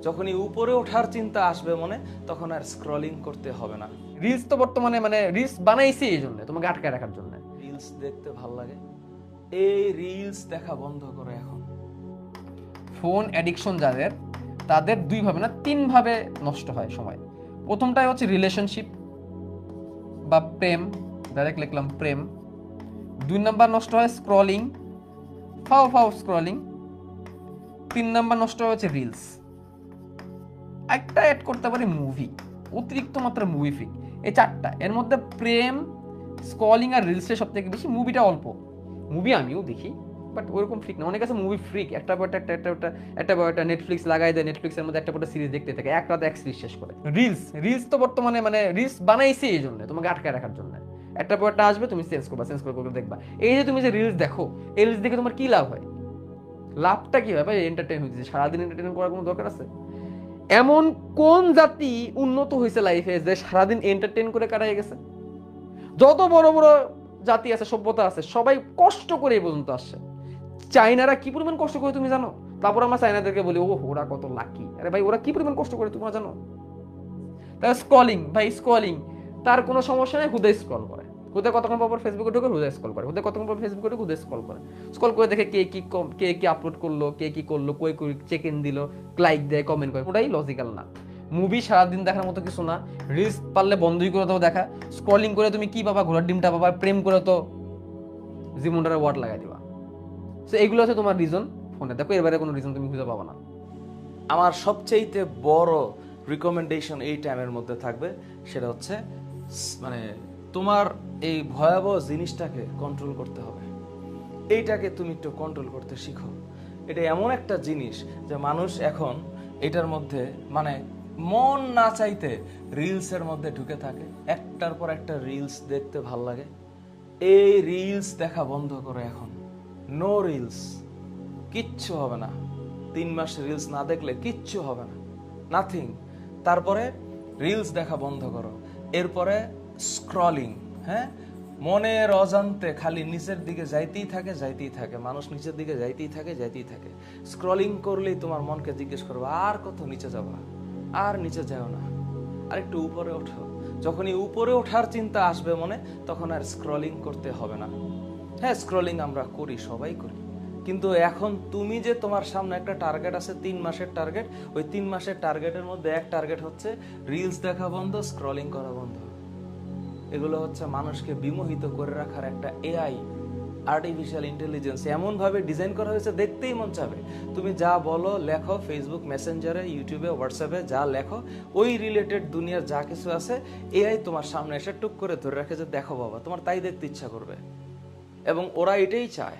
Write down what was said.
যখনই উপরে ওঠার চিন্তা আসবে মনে, তখন আর স্ক্রলিং করতে হবে না। রিলস তো বর্তমানে রিলস বানাইছে এই জন্য তোমাকে আটকায় রাখার জন্য। রিলস দেখতে ভাল লাগে, এই রিলস দেখা বন্ধ করো এখন। ফোন অ্যাডিকশন যাদের, তাদের দুই ভাবে না তিন ভাবে নষ্ট হয় সময়। প্রথমটাই হচ্ছে রিলেশনশিপ বা প্রেম, ডাইরেক্ট লিখলাম প্রেম। 2 নাম্বার নষ্ট হয় স্ক্রলিং, ফাও ফাও স্ক্রলিং। 3 নাম্বার নষ্ট হচ্ছে রিলস। একটা অ্যাড করতে পারি মুভি, অতিরিক্ত মাত্রা মুভি ফ্রিক। এই চারটা, এর মধ্যে প্রেম, স্ক্রলিং আর রিলসের সব থেকে বেশি, মুভিটা অল্প। মুভি আমিও দেখি বাট ওরকম ফ্রিক না। অনেক আছে মুভি ফ্রিক, একটা পর একটা নেটফ্লিক্স লাগাই দেয়, নেটফ্লিক্সের মধ্যে একটা পর সিরিজ দেখতে থাকে, এক রাতে এক সিরিজ শেষ করে। রিলস তো বর্তমানে রিলস বানাইছে এই জন্য তোমাকে আটকায় রাখার জন্য। একটা পর একটা আসবে, তুমি চেঞ্জ করে দেখবা। এই যে তুমি যে রিলস দেখো, এই রিলস দেখে তোমার কি লাভ হয়? লাভটা কি হয় ভাই? এন্টারটেইন হইতেছে, সারাদিন এন্টারটেইন করার কোনো দরকার আছে? এমন কোন জাতি উন্নত হয়েছে লাইফে যে সারাদিন এন্টারটেইন করে কাটাই গেছে? যত বড় বড় জাতি আছে, সভ্যতা আছে, সবাই কষ্ট করে এই পর্যন্ত আসছে। চাইনারা কি পরিমাণ কষ্ট করে তুমি জানো? তারপর আমরা চাইনাদেরকে বলি ও ওরা কত লাকি। আরে ভাই, ওরা কি পরিমাণ কষ্ট করে তোমরা জানো? তার স্ক্রলিং, ভাই স্ক্রলিং, তার কোনো সমস্যা নেই, হুদে স্ক্রল করে। হুদে কতক্ষণ পর ফেসবুকে ঢুকে হুদে স্ক্রল করে, হুদে কতক্ষণ পর ফেসবুকে ঢুকে হুদে স্ক্রল করে দেখে কে কি আপলোড করলো, কে কি করলো, কই চেক ইন দিল, লাইক দেয়, কমেন্ট করে। ওটাই লজিক্যাল না। মুভি সারাদিন দেখার মতো কিছু না। রিলস পারলে বন্ধই করে দাও দেখা। স্ক্রলিং করে তুমি কি পাবা? ঘোড়ার ডিমটা পাবা। প্রেম করে তো জীবনটার ওয়ার্ড লাগাই দিবা। তো এগুলো হচ্ছে তোমার রিজন। ফোনে দেখো, এর বাইরে কোনো রিজন তুমি খুঁজে পাবা না। আমার সবচেয়ে বড় রিকমেন্ডেশন এই টাইমের মধ্যে থাকবে, সেটা হচ্ছে তোমার এই ভয়াবহ জিনিসটাকে কন্ট্রোল করতে হবে। এইটাকে তুমি একটু কন্ট্রোল করতে শিখো। এটা এমন একটা জিনিস যে মানুষ এখন এটার মধ্যে মন না চাইতে রিলসের মধ্যে ঢুকে থাকে, একটার পর একটা রিলস দেখতে ভাল লাগে। এই রিলস দেখা বন্ধ করো এখন। নো রিলস, কিচ্ছু হবে না। 3 মাস রিলস না দেখলে কিচ্ছু হবে না, নাথিং। তারপরে রিলস দেখা বন্ধ করো। এরপরে স্ক্রলিং, হ্যাঁ, মনের অজান্তে খালি নিচের দিকে যাইতেই থাকে, মানুষ নিচের দিকে যাইতেই থাকে। স্ক্রলিং করলেই তোমার মনকে জিজ্ঞেস করবো আর কত নিচে যাবা, আর নিচে যাও না, আর একটু উপরে ওঠো। যখনই উপরে ওঠার চিন্তা আসবে মনে, তখন আর স্ক্রলিং করতে হবে না। হ্যাঁ, স্ক্রলিং আমরা করি, সবাই করি, কিন্তু এখন তুমি যে তোমার সামনে একটা টার্গেট আছে, 3 মাসের টার্গেট, ওই 3 মাসের টার্গেটের মধ্যে এক টার্গেট হচ্ছে রিলস দেখা বন্ধ, স্ক্রলিং করা বন্ধ। এগুলো হচ্ছে মানুষকে বিমোহিত করে রাখার একটা এআই, আর্টিফিশিয়াল ইন্টেলিজেন্স এমন ভাবে ডিজাইন করা হয়েছে, দেখতেই মন চাবে। তুমি যা বলো, লেখো, ফেসবুক মেসেঞ্জারে, ইউটিউবে, হোয়াটসঅ্যাপে যা লেখো, ওই রিলেটেড দুনিয়ার যা কিছু আছে, এআই তোমার সামনে এসে টুক করে ধরে রাখে যে দেখো বাবা, তোমার তাই দেখতে ইচ্ছা করবে। এবং ওরা এটাই চায়।